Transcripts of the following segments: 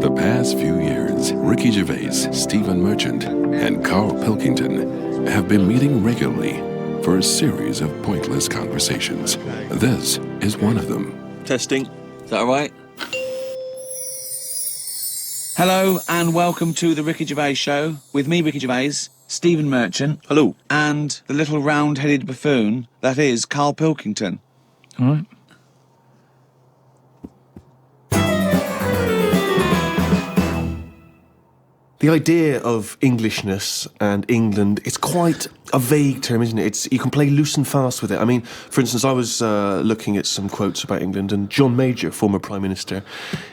the past few years, Ricky Gervais, Stephen Merchant, and Carl Pilkington have been meeting regularly for a series of pointless conversations. This is one of them. Testing. Is that all right? Hello and welcome to the Ricky Gervais Show with me, Ricky Gervais, Stephen Merchant. Hello. And the little round-headed buffoon that is Carl Pilkington. All right. The idea of Englishness and England, it's quite a vague term, isn't it? You can play loose and fast with it. I mean, for instance, I was looking at some quotes about England, and John Major, former Prime Minister,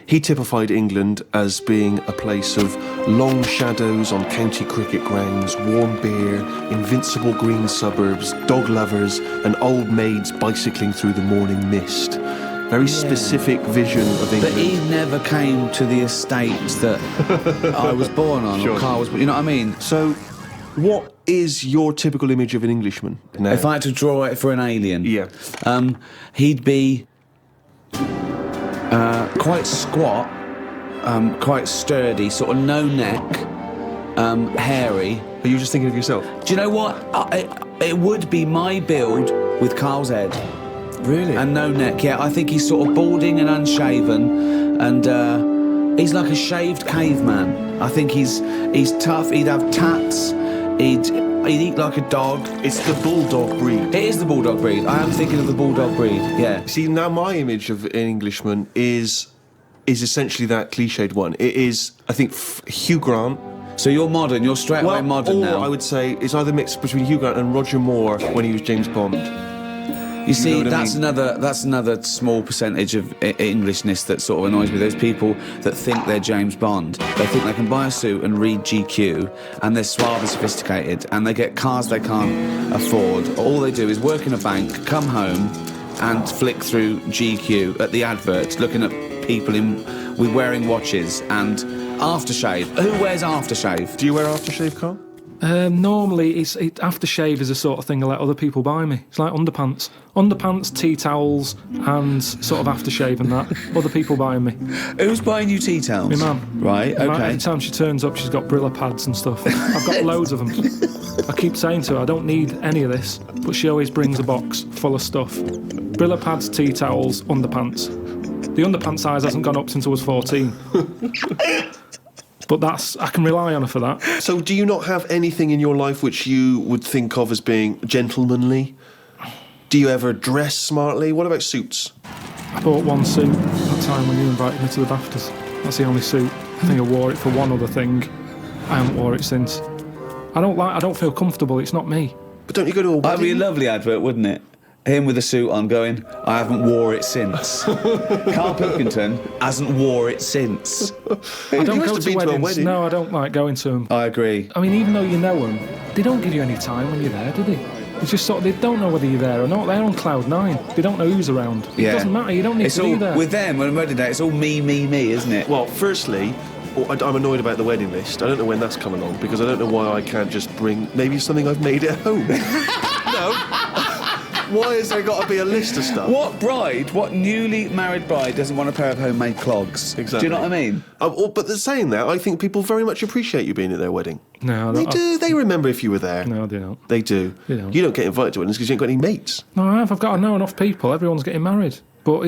he typified England as being a place of long shadows on county cricket grounds, warm beer, invincible green suburbs, dog lovers, and old maids bicycling through the morning mist. Very specific vision of England. But he never came to the estate that I was born on, Sure. or Carl was, you know what I mean? So, what is your typical image of an Englishman now? If I had to draw it for an alien, Yeah. He'd be quite squat, quite sturdy, sort of no neck, hairy. Are you just thinking of yourself? Do you know what? It would be my build with Carl's head. Really? And no neck, yeah. I think he's sort of balding and unshaven, and he's like a shaved caveman. I think he's tough. He'd have tats. He'd eat like a dog. It's the bulldog breed. It is the bulldog breed. I am thinking of the bulldog breed. Yeah. See, now my image of an Englishman is essentially that cliched one. It is, I think, Hugh Grant. So you're modern. You're straight away modern or now. I would say it's either mixed between Hugh Grant and Roger Moore when he was James Bond. You see, know what I that's another small percentage of Englishness that sort of annoys me. Those people that think they're James Bond. They think they can buy a suit and read GQ, and they're suave and sophisticated, and they get cars they can't afford. All they do is work in a bank, come home, and flick through GQ at the adverts, looking at people with wearing watches and aftershave. Who wears aftershave? Do you wear aftershave, Carl? Normally, aftershave is the sort of thing I let other people buy me. It's like underpants, tea towels, and sort of aftershave and that. Other people buying me. Who's buying you tea towels? My mum. Right, okay. Every time she turns up, she's got Brilla pads and stuff. I've got loads of them. I keep saying to her, I don't need any of this, but she always brings a box full of stuff. Brilla pads, tea towels, underpants. The underpants size hasn't gone up since I was 14. But I can rely on her for that. So do you not have anything in your life which you would think of as being gentlemanly? Do you ever dress smartly? What about suits? I bought one suit that time when you invited me to the BAFTAs. That's the only suit. I think I wore it for one other thing. I haven't wore it since. I don't feel comfortable. It's not me. But don't you go to a wedding? That'd be a lovely advert, wouldn't it? Him with a suit on going, I haven't wore it since. Carl Pilkington hasn't wore it since. I don't must go have to been to a weddings. wedding. No, I don't like going to them. I agree. I mean, even though you know them, they don't give you any time when you're there, do they? It's just sort of, they don't know whether you're there or not. They're on cloud nine. They don't know who's around. Yeah. It doesn't matter. You don't need to be there. With them, on a wedding day, it's all me, isn't it? Well, firstly, I'm annoyed about the wedding list. I don't know when that's coming on, because I don't know why I can't just bring maybe something I've made at home. No. Why has there got to be a list of stuff? What newly married bride doesn't want a pair of homemade clogs? Exactly. Do you know what I mean? But saying that, I think people very much appreciate you being at their wedding. No, They do. They remember if you were there. No, they don't. They do. They don't. You don't get invited to weddings because you ain't got any mates. No, I've got to know enough people. Everyone's getting married. But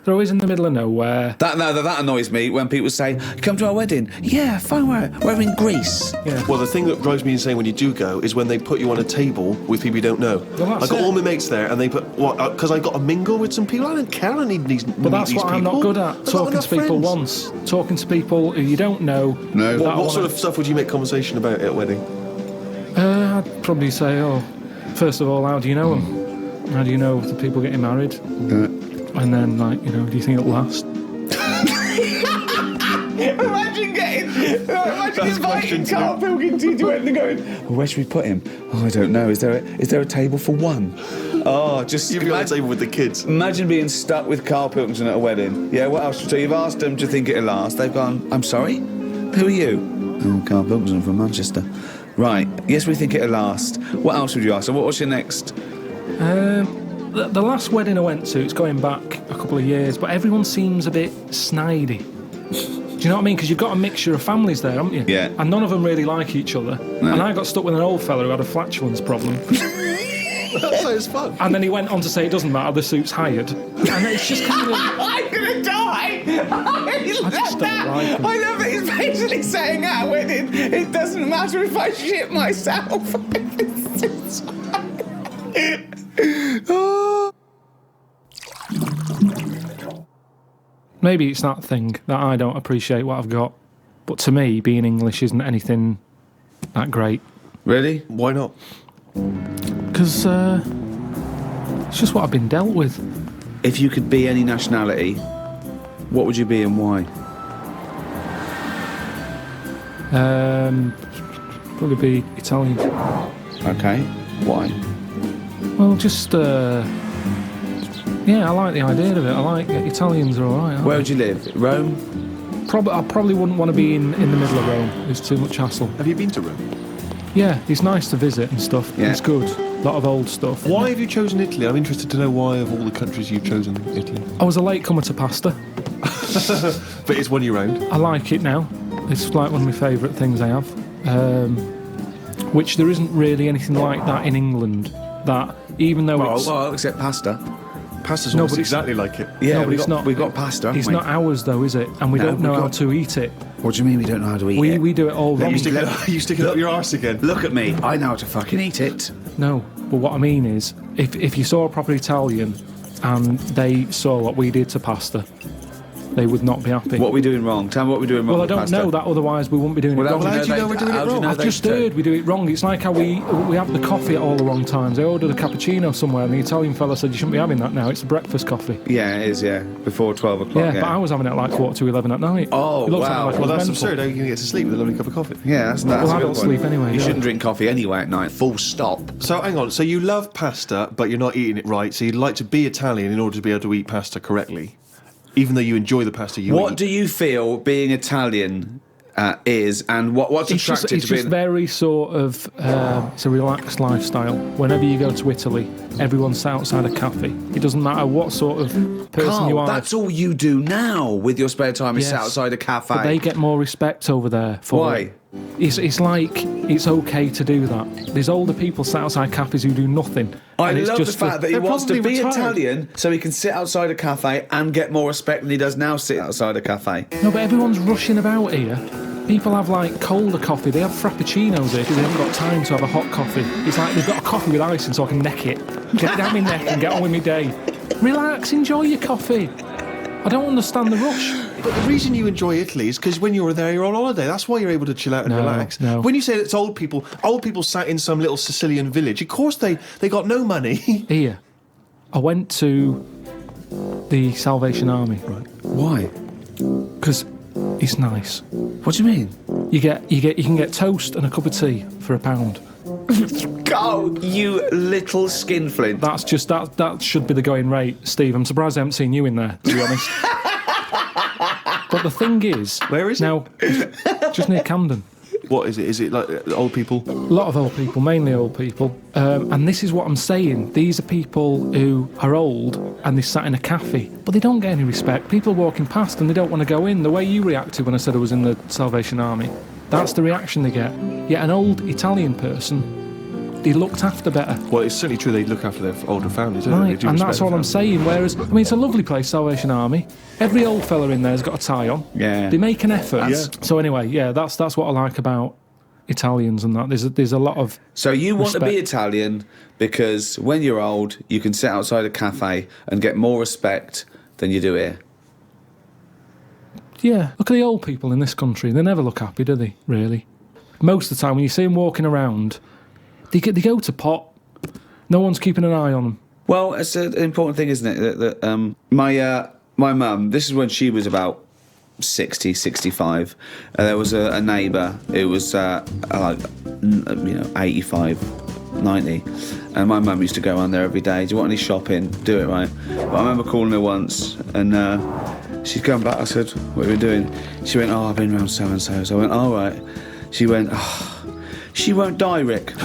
they're always in the middle of nowhere. That annoys me when people say, come to our wedding. Yeah, fine, we're in Greece. Yeah. Well, the thing that drives me insane when you do go is when they put you on a table with people you don't know. Well, I that's got it. all my mates there, and they put because I got to mingle with some people. I don't care. I don't need these. But that's what I'm not good at. Talking to people once. Talking to people who you don't know. No. What sort of stuff would you make conversation about at a wedding? I'd probably say, first of all, how do you know them? How do you know the people getting married? And then, do you think it'll last? Imagine inviting Carl Pilkington to wedding and going, where should we put him? Oh, I don't know. Is there a table for one? Oh, just You'd be on the table with the kids. Imagine being stuck with Carl Pilkington at a wedding. Yeah, what else? So you've asked them to think it'll last. They've gone, I'm sorry? Who are you? Oh, Carl Pilkington from Manchester. Right, yes, we think it'll last. What else would you ask? So what's your next? The last wedding I went to, it's going back a couple of years, but everyone seems a bit snidey. Do you know what I mean? Because you've got a mixture of families there, haven't you? Yeah. And none of them really like each other. No. And I got stuck with an old fella who had a flatulence problem. That sounds fun. And then he went on to say it doesn't matter, the suit's hired. And it's just kind of... I'm gonna die! I just don't like him. I love it. He's basically saying at a wedding, it doesn't matter if I shit myself. Maybe it's that thing that I don't appreciate what I've got. But to me, being English isn't anything that great. Really? Why not? Because it's just what I've been dealt with. If you could be any nationality, what would you be and why? Probably be Italian. Okay. Why? Well, just... yeah, I like the idea of it. I like Italians are alright. Where would you live? Rome? I probably wouldn't want to be in the middle of Rome. It's too much hassle. Have you been to Rome? Yeah, it's nice to visit and stuff. Yeah. It's good. A lot of old stuff. Why have you chosen Italy? I'm interested to know why, of all the countries you've chosen, Italy. I was a late comer to pasta. But it's one year round. I like it now. It's like one of my favourite things I have. Which there isn't really anything like that in England. That even though it's... Well, except pasta. Pasta's No, almost but it's- exactly like it. Yeah, No, but it's not. We've got pasta, haven't It's we? not ours though, is it? And we No, don't know we've how got- to eat it. What do you mean we don't know how to eat it? We do it all wrong. You stick it up your arse again. Look at me. I know how to fucking eat it. No, but what I mean is, if you saw a proper Italian and they saw what we did to pasta, they would not be happy. What are we doing wrong? Tell me what we're doing wrong Well, I with don't pasta. know that, otherwise we wouldn't be doing it wrong. how do you know we're doing it wrong? I've just heard we do it wrong. It's like how we have the coffee at all the wrong times. I ordered a cappuccino somewhere and the Italian fella said you shouldn't be having that now, it's a breakfast coffee. Yeah, it is, yeah. Before 12 o'clock, Yeah, but I was having it at like 11:15 at night. Oh, It looks wow. like I Well, was that's mental. absurd. How are you going to get to sleep with a lovely cup of coffee? Yeah, that's Well, a good adults one. sleep anyway, You yeah. shouldn't drink coffee anyway at night. Full stop. So, hang on. So you love pasta, but you're not eating it right. So you'd like to be Italian in order to be able to eat pasta correctly, even though you enjoy the pasta you What eat. do you feel being Italian is, and what's It's attracted just to being... very sort of, it's a relaxed lifestyle. Whenever you go to Italy, everyone's sat outside a cafe. It doesn't matter what sort of person Carl, you are. that's all you do now with your spare time is Yes, sit outside a cafe. But they get more respect over there. For Why? it. It's like it's okay to do that. There's older people sat outside cafes who do nothing. I and it's love just the fact that he they're wants to probably be retired. Italian so he can sit outside a cafe and get more respect than he does now sit outside a cafe. No, but everyone's rushing about here. People have like colder coffee. They have frappuccinos here because they haven't got time to have a hot coffee. It's like they've got a coffee with ice in so I can neck it. Get it down my neck and get on with my day. Relax, enjoy your coffee. I don't understand the rush. But the reason you enjoy Italy is because when you're there, you're on holiday. That's why you're able to chill out and No, relax. no. When you say it's old people sat in some little Sicilian village. Of course, they got no money. Here, I went to the Salvation Army, right? Why? Because it's nice. What do you mean? You can get toast and a cup of tea for £1. Go, you little skinflint. That's just that should be the going rate, Steve. I'm surprised I haven't seen you in there, to be honest. But the thing is, Where is it? now, just near Camden. What is it? Is it like old people? A lot of old people, mainly old people. And this is what I'm saying. These are people who are old and they sat in a cafe, but they don't get any respect. People walking past and they don't want to go in. The way you reacted when I said I was in the Salvation Army, that's the reaction they get. Yet an old Italian person, they looked after better. Well, it's certainly true they look after their older families, don't they? They Right, do and respect that's all their I'm families. saying. Whereas, I mean, it's a lovely place, Salvation Army. Every old fella in there's got a tie on. Yeah. They make an effort. Yeah. So anyway, yeah, that's what I like about Italians and that. There's a lot of So you want to be respect. Italian because when you're old, you can sit outside a cafe and get more respect than you do here. Yeah, look at the old people in this country. They never look happy, do they? Really? Most of the time, when you see them walking around, they go to pot. No one's keeping an eye on them. Well, it's an important thing, isn't it? That my mum, this is when she was about 60, 65. There was a neighbour who was like, 85, 90. And my mum used to go around there every day. Do you want any shopping? Do it, right? But I remember calling her once and she'd come back. I said, what have you been doing? She went, I've been around so-and-so. So I went, all right. She went, she won't die, Rick.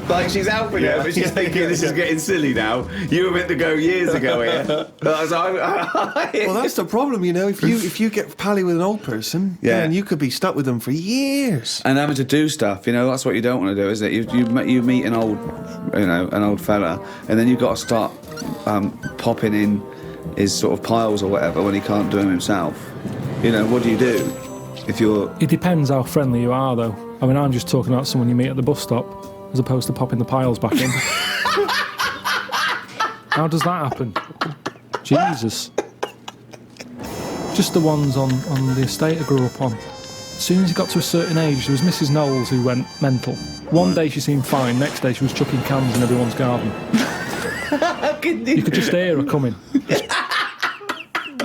Like she's helping her, but she's thinking this is getting silly now. You were meant to go years ago here. Well, that's the problem, you know. If you get pally with an old person, then you could be stuck with them for years. And having to do stuff, you know, that's what you don't want to do, is it? You meet an old fella, and then you've got to start popping in his sort of piles or whatever when he can't do them himself. You know, what do you do if you're... It depends how friendly you are, though. I mean, I'm just talking about someone you meet at the bus stop, as opposed to popping the piles back in. How does that happen? Jesus. Just the ones on the estate I grew up on. As soon as he got to a certain age, there was Mrs. Knowles who went mental. One day she seemed fine, next day she was chucking cans in everyone's garden. You could just hear her coming.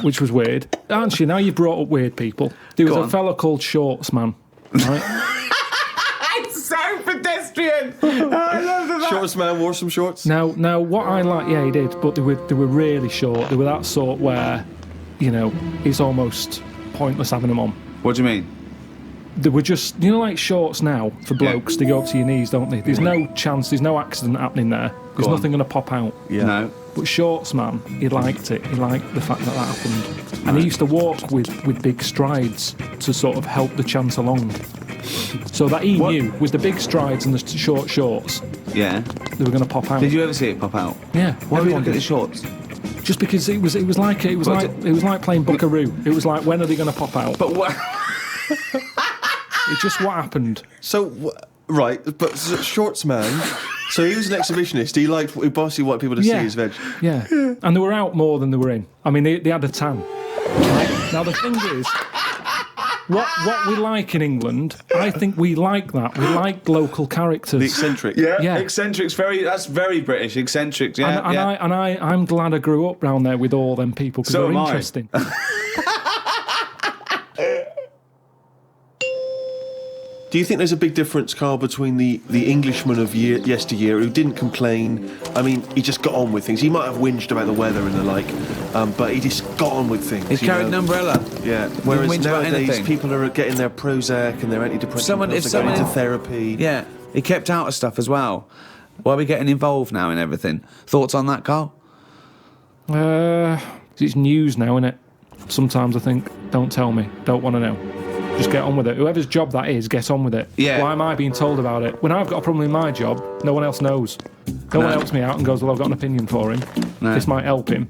Which was weird. Aren't you? Now you've brought up weird people. There was a fella called Shorts Man, right? It's so pedestrian! I love that. Shorts man wore some shorts. Now, what I like, he did, but they were really short. They were that sort where, you know, it's almost pointless having them on. What do you mean? They were just, you know, like shorts now for blokes. They go up to your knees, don't they? There's no chance. There's no accident happening there. There's nothing going to pop out. Yeah. No. But Shorts Man, he liked it. He liked the fact that happened. And he used to walk with big strides to sort of help the chance along. So that he knew, with the big strides and the short shorts, they were going to pop out. Did you ever see it pop out? Yeah. Why were you looking at the shorts? Just because it was like playing Buckaroo. It was like, when are they going to pop out? But what? It's just what happened. So, right, but Shorts Man, so he was an exhibitionist. He basically wanted people to see his veg. Yeah. And they were out more than they were in. I mean, they had a tan. Right? Now, the thing is, what we like in England, I think we like that. We like local characters. The eccentric. Yeah. Eccentrics, that's very British. Eccentrics, yeah. I'm glad I grew up round there with all them people, because they're interesting. Do you think there's a big difference, Carl, between the Englishman of yesteryear who didn't complain? I mean, he just got on with things. He might have whinged about the weather and the like, but he just got on with things. He carried an umbrella. Yeah. Whereas nowadays, people are getting their Prozac and their antidepressant pills, they're going into therapy. Yeah, he kept out of stuff as well. Why are we getting involved now in everything? Thoughts on that, Carl? It's news now, innit? Sometimes I think, don't tell me, don't want to know. Just get on with it. Whoever's job that is, get on with it. Yeah. Why am I being told about it? When I've got a problem in my job, no one else knows. No one helps me out and goes, well, I've got an opinion for him. No. This might help him.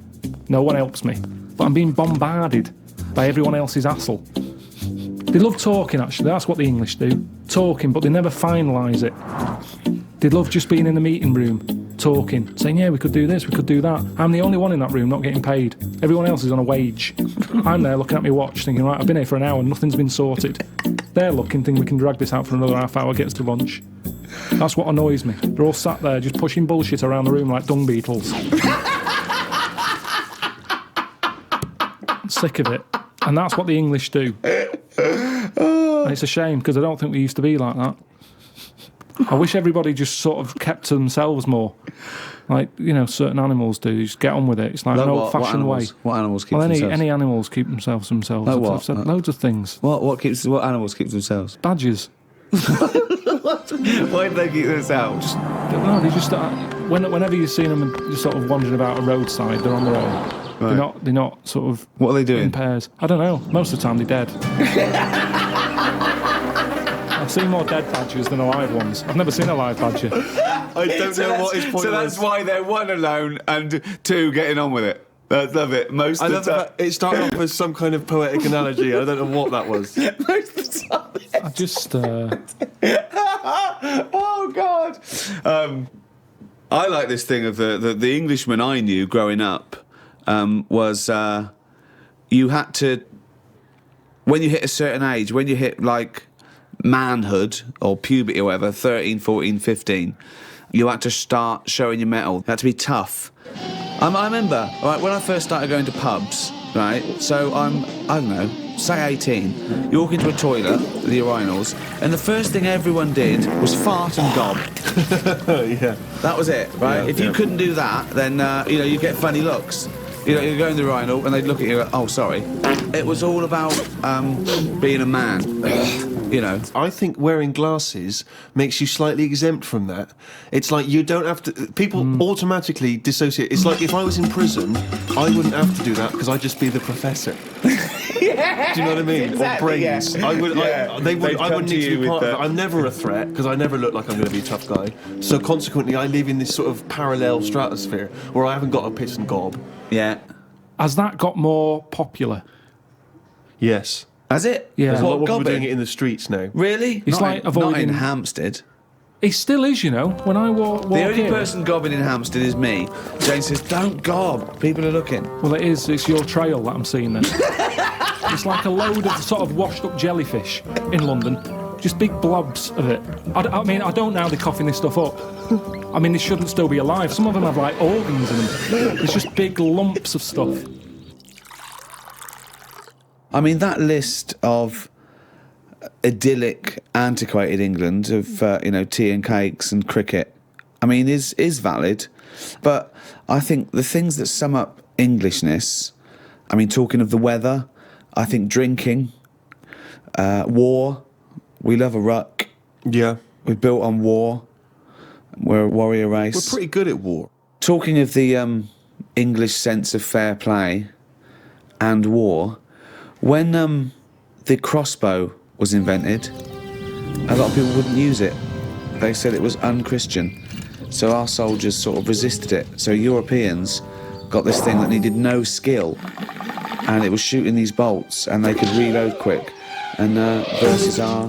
No one helps me. But I'm being bombarded by everyone else's hassle. They love talking, actually. That's what the English do. Talking, but they never finalise it. They love just being in the meeting room, talking, saying, yeah, we could do this, we could do that. I'm the only one in that room not getting paid. Everyone else is on a wage. I'm there looking at my watch, thinking, right, I've been here for an hour and nothing's been sorted. They're looking, thinking we can drag this out for another half hour, get us to lunch. That's what annoys me. They're all sat there just pushing bullshit around the room like dung beetles. Sick of it. And that's what the English do. And it's a shame, because I don't think we used to be like that. I wish everybody just sort of kept to themselves more. Like, you know, certain animals do. You just get on with it. It's like an old-fashioned way. What animals keep themselves? Any animals keep themselves. Like what? I've said loads of things. What animals keep themselves? Badgers. Why do they keep themselves? They just whenever you've seen them just sort of wandering about a roadside, they're on their own. Right. They're not sort of... What are they doing? In pairs. I don't know. Most of the time they're dead. I've seen more dead badgers than alive ones. I've never seen a live badger. I don't know what his point was. So that's why they're one alone and two getting on with it. I love it. Most of the time. It started off as some kind of poetic analogy. I don't know what that was. Most of the time. I just... Oh, God. I like this thing of the Englishman I knew growing up was you had to... When you hit a certain age, when you hit, like... manhood or puberty or whatever, 13, 14, 15, you had to start showing your mettle. You had to be tough. I remember, right, when I first started going to pubs, right, so I don't know, say 18, you walk into a toilet with the urinals, and the first thing everyone did was fart and gob. Yeah. That was it, right? Yeah, if you couldn't do that, then, you get funny looks. You know, you go in the urinal and they'd look at you. Oh, sorry. It was all about being a man. You know. I think wearing glasses makes you slightly exempt from that. It's like you don't have to... People automatically dissociate. It's like if I was in prison, I wouldn't have to do that because I'd just be the professor. Yeah, do you know what I mean? Exactly, or brains. Yeah. I would. Yeah. I wouldn't need to be part of it. the- I'm never a threat because I never look like I'm going to be a tough guy. So consequently, I live in this sort of parallel stratosphere where I haven't got a piss and gob. Yeah. Has that got more popular? Yes. Has it? Yeah. There's a lot What, of people gobbing? doing it in the streets now. Really? It's not like in, not in avoiding- Hampstead. It still is, you know. When I walk The only in, person gobbing in Hampstead is me. Jane says, "Don't gob. People are looking." well, it is. It's your trail that I'm seeing then. It's like a load of sort of washed-up jellyfish in London. Just big blobs of it. I mean, I don't know how they're coughing this stuff up. I mean, they shouldn't still be alive. Some of them have, like, organs in them. It's just big lumps of stuff. I mean, that list of idyllic, antiquated England of tea and cakes and cricket, I mean, is valid. But I think the things that sum up Englishness, I mean, talking of the weather, I think drinking, war. We love a ruck. Yeah. We're built on war. We're a warrior race. We're pretty good at war. Talking of the English sense of fair play and war, when the crossbow was invented, a lot of people wouldn't use it. They said it was unchristian. So our soldiers sort of resisted it. So Europeans got this thing that needed no skill, and it was shooting these bolts, and they could reload quick. And versus our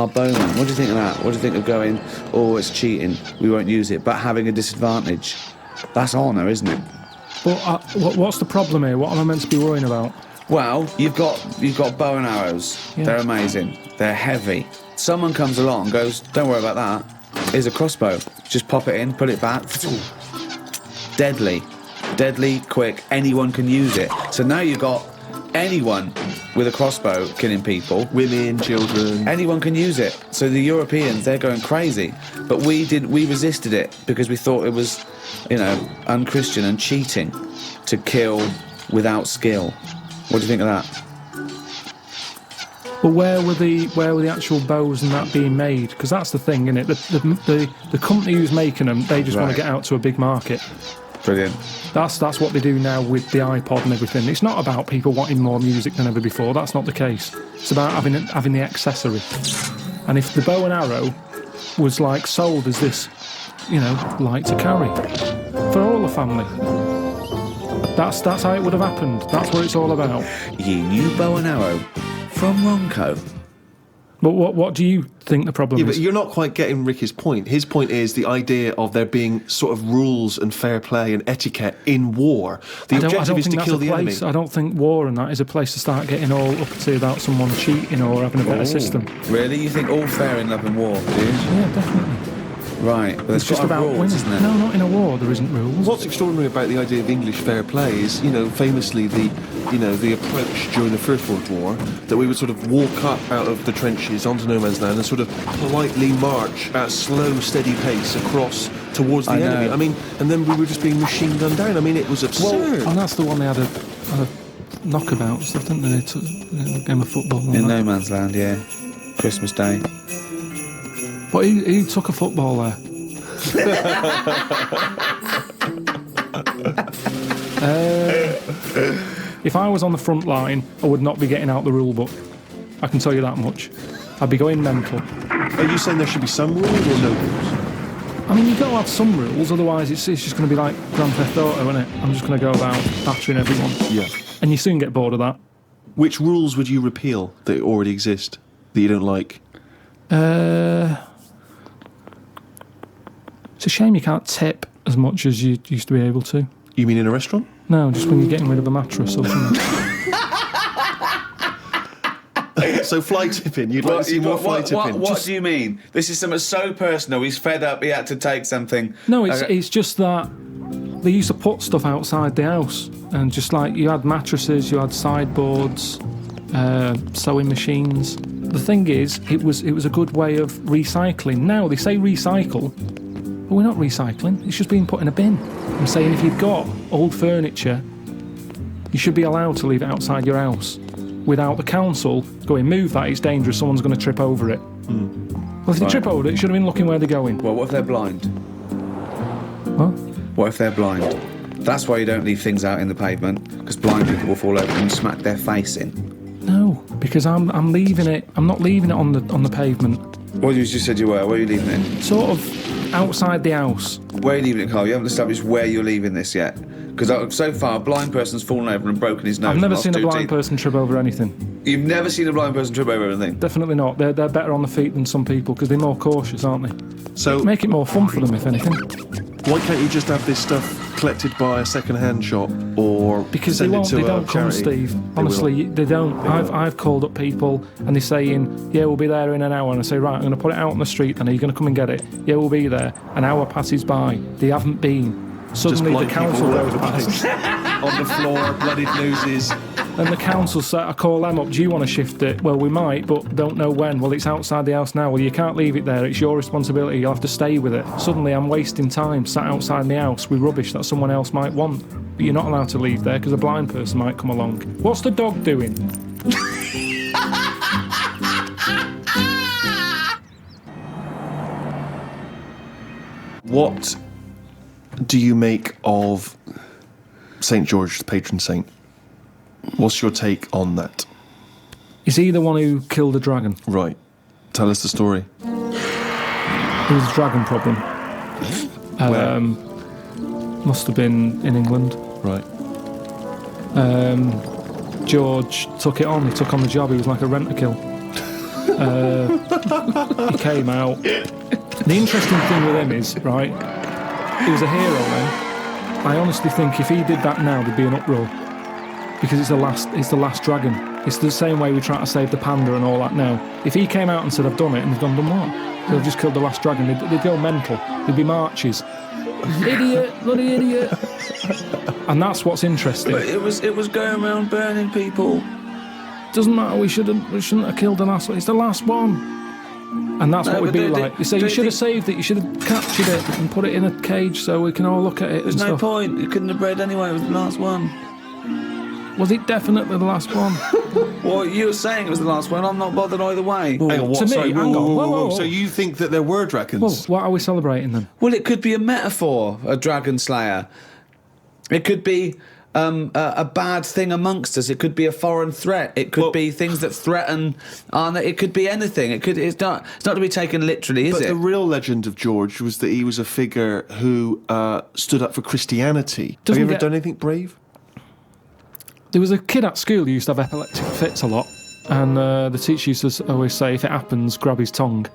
bowmen. What do you think of that? What do you think of going, oh, it's cheating, we won't use it, but having a disadvantage? That's honour, isn't it? But what's the problem here? What am I meant to be worrying about? Well, you've got bow and arrows. Yeah. They're amazing. They're heavy. Someone comes along and goes, don't worry about that. Here's a crossbow. Just pop it in, put it back. Deadly. Deadly, quick. Anyone can use it. So now you've got anyone with a crossbow killing people. Women, children. Anyone can use it. So the Europeans, they're going crazy. But we resisted it because we thought it was, unchristian and cheating to kill without skill. What do you think of that? But where were the actual bows and that being made? Because that's the thing, isn't it? The company who's making them, they just want Right. to get out to a big market. Brilliant. That's what they do now with the iPod and everything. It's not about people wanting more music than ever before. That's not the case. It's about having the accessory. And if the bow and arrow was like sold as this, light to carry for all the family, that's how it would have happened. That's what it's all about. Ye new bow and arrow from Ronco. But what do you think the problem Yeah, is? but you're not quite getting Ricky's point. His point is the idea of there being sort of rules and fair play and etiquette in war. The objective is to kill the enemy. I don't think war and that is a place to start getting all uppity about someone cheating or having a better system. Really? You think all fair in love and war, do you? Yeah, definitely. Right. But It's just about rules, winning. isn't it? No, not in a war. There isn't rules. What's extraordinary about the idea of English fair play is, famously the approach during the First World War, that we would sort of walk up out of the trenches onto no man's land and sort of politely march at a slow, steady pace across towards the I enemy. know. I mean, and then we were just being machine gunned down. I mean, it was absurd. And that's the one they had a knockabout and stuff, didn't they? They took a game of football. And In all that. no man's land, yeah. Christmas Day. But he took a football there. If I was on the front line, I would not be getting out the rule book. I can tell you that much. I'd be going mental. Are you saying there should be some rules or no rules? I mean, you've got to have some rules, otherwise it's just going to be like Grand Theft Auto, isn't it? I'm just going to go about battering everyone. Yeah. And you soon get bored of that. Which rules would you repeal that already exist that you don't like? It's a shame you can't tip as much as you used to be able to. You mean in a restaurant? No, just when you're getting rid of a mattress or something. So fly tipping, you'd like to see more fly tipping. What do you mean? This is something so personal. He's fed up. He had to take something. No, it's just that they used to put stuff outside the house, and just like you had mattresses, you had sideboards, sewing machines. The thing is, it was a good way of recycling. Now they say recycle, but we're not recycling. It's just being put in a bin. I'm saying if you've got old furniture You should be allowed to leave it outside your house without the council going, move that, it's dangerous, someone's going to trip over it. Well, if they trip over it, should have been looking where they're going. Well, what if they're blind? What? What if they're blind? That's why you don't leave things out in the pavement, because blind people will fall over and smack their face in. No, because I'm leaving it. I'm not leaving it on the pavement. Well, you just said you were. Where are you leaving it? Sort of outside the house. Where are you leaving it, Carl? You haven't established where you're leaving this yet. Because so far, a blind person's fallen over and broken his nose. I've never and lost seen a 2 blind teeth. person trip over anything. You've never seen a blind person trip over anything? Definitely not. They're better on the feet than some people because they're more cautious, aren't they? So Make it more fun for them, if anything. why can't you just have this stuff collected by a second-hand shop or Because they send won't. it to They a don't come, charity? Steve. They Honestly, will. they don't. I've called up people and they're saying, "Yeah, we'll be there in an hour." And I say, "Right, I'm going to put it out on the street. And are you going to come and get it?" "Yeah, we'll be there." An hour passes by. They haven't been. Suddenly, the blind people council all goes over the past. on the floor, bloodied noses. And the council said, I call them up, do you want to shift it? Well, we might, but don't know when. Well, it's outside the house now. Well, you can't leave it there. It's your responsibility. You'll have to stay with it. Suddenly, I'm wasting time sat outside my house with rubbish that someone else might want. But you're not allowed to leave there because a blind person might come along. What's the dog doing? What do you make of St. George, the patron saint? What's your take on that? Is he the one who killed the dragon? Right. Tell us the story. There was a dragon problem. Must have been in England. Right. George took it on. He took on the job. He was like a rent-a-kill. He came out. The interesting thing with him is, right, he was a hero then. I honestly think if he did that now, there'd be an uproar. Because it's the last dragon. It's the same way we try to save the panda and all that now. If he came out and said, I've done it, and they've done what? They've just killed the last dragon. They'd go mental. There'd be marches. Idiot, bloody idiot. And that's what's interesting. But it was going around burning people. Doesn't matter, we shouldn't have killed the last one. It's the last one. And that's No, what we'd but be they- like. You say, they- you should have saved it, you should have captured it and put it in a cage so we can all look at it There's and no stuff. point. You couldn't have bred anyway. It was the last one. Was it definitely the last one? Well, you were saying it was the last one. I'm not bothered either way. Hang on, what? To me, Sorry, hang on. Whoa. So you think that there were dragons? Well, what are we celebrating then? Well, it could be a metaphor, a dragon slayer. It could be a bad thing amongst us. It could be a foreign threat. It could be things that threaten. It could be anything. It's not to be taken literally, is But it? the real legend of George was that he was a figure who stood up for Christianity. Have Doesn't you ever get- done anything brave? There was a kid at school who used to have epileptic fits a lot, and the teacher used to always say, if it happens, grab his tongue.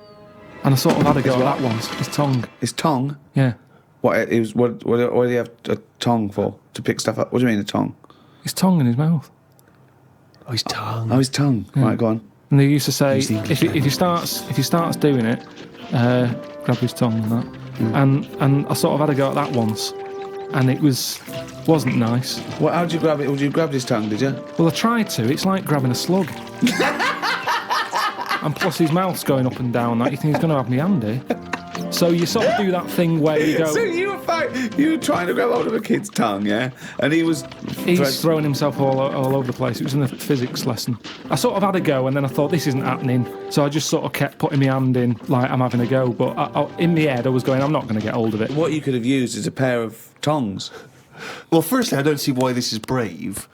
And I sort of had a go at that once. His tongue. His tongue. Yeah. What do you have a tongue for? To pick stuff up? What do you mean a tongue? His tongue in his mouth. Oh, his tongue. Oh, his tongue. Right, go on. And they used to say, if he starts doing it, grab his tongue and that. And I sort of had a go at that once, and it wasn't nice. Well, how'd you grab it? Would you grab his tongue? Did you? Well, I tried to. It's like grabbing a slug. And plus his mouth's going up and down. Like you think he's going to have me handy. So you sort of do that thing where you go. So you were trying to grab hold of a kid's tongue, yeah? And he's Throwing himself all over the place. It was in the physics lesson. I sort of had a go, and then I thought this isn't happening. So I just sort of kept putting my hand in, like I'm having a go. But in my head, I was going, I'm not going to get hold of it. What you could have used is a pair of tongs. Well, firstly, I don't see why this is brave.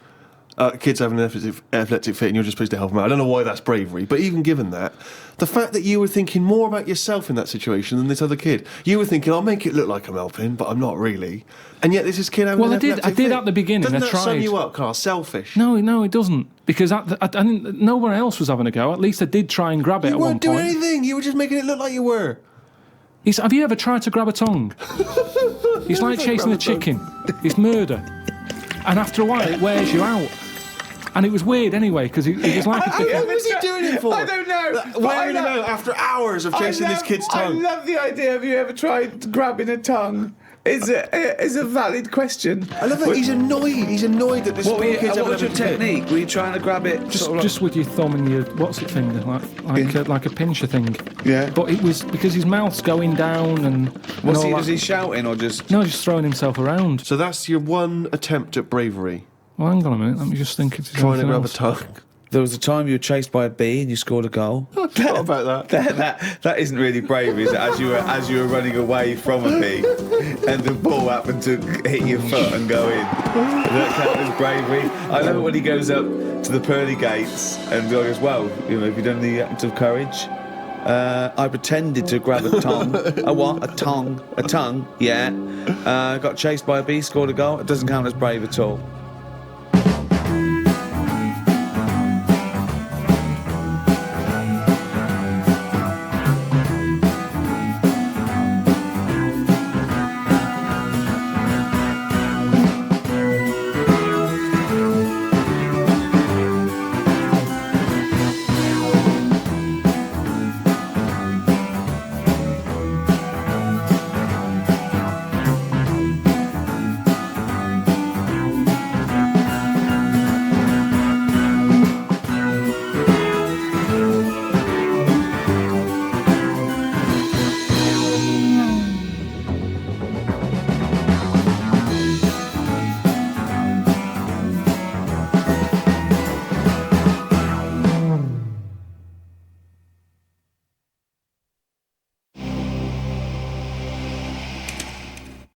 Kids having an epileptic fit and you're just supposed to help them out. I don't know why that's bravery, but even given that, the fact that you were thinking more about yourself in that situation than this other kid. You were thinking, I'll make it look like I'm helping, but I'm not really. And yet this is kid having Well, an I did epileptic fit. at the beginning. Doesn't I that sum tried. you up, Carl? Selfish. No, it doesn't. Because no one else was having a go. At least I did try and grab it You at one weren't doing point. anything. You were just making it look like you were. Have you ever tried to grab a tongue? It's like chasing a chicken. It's murder. And after a while, it wears you out. And it was weird anyway, because it was like a What different... was he doing it for? I don't know. Wearing it out after hours of chasing this kid's tongue. I love the idea. Have you ever tried grabbing a tongue? It's a valid question. I love that he's annoyed. He's annoyed that this What poor kid's was having your a fit. technique? Were you trying to grab it Just with your thumb and your finger, like a pincher thing. Yeah. But it was because his mouth's going down and all Was that. he shouting or just? No, just throwing himself around. So that's your one attempt at bravery. Well, hang on a minute. Let me just think. Trying to grab a tongue. There was a time you were chased by a bee and you scored a goal. I forgot about that. That isn't really bravery, is it? As you were running away from a bee, and the ball happened to hit your foot and go in. Does that count as bravery? I love it when he goes up to the pearly gates and goes, "Well, have you done the act of courage?" I pretended to grab a tongue. A what? A tongue? A tongue? Yeah. Got chased by a bee, scored a goal. It doesn't count as brave at all.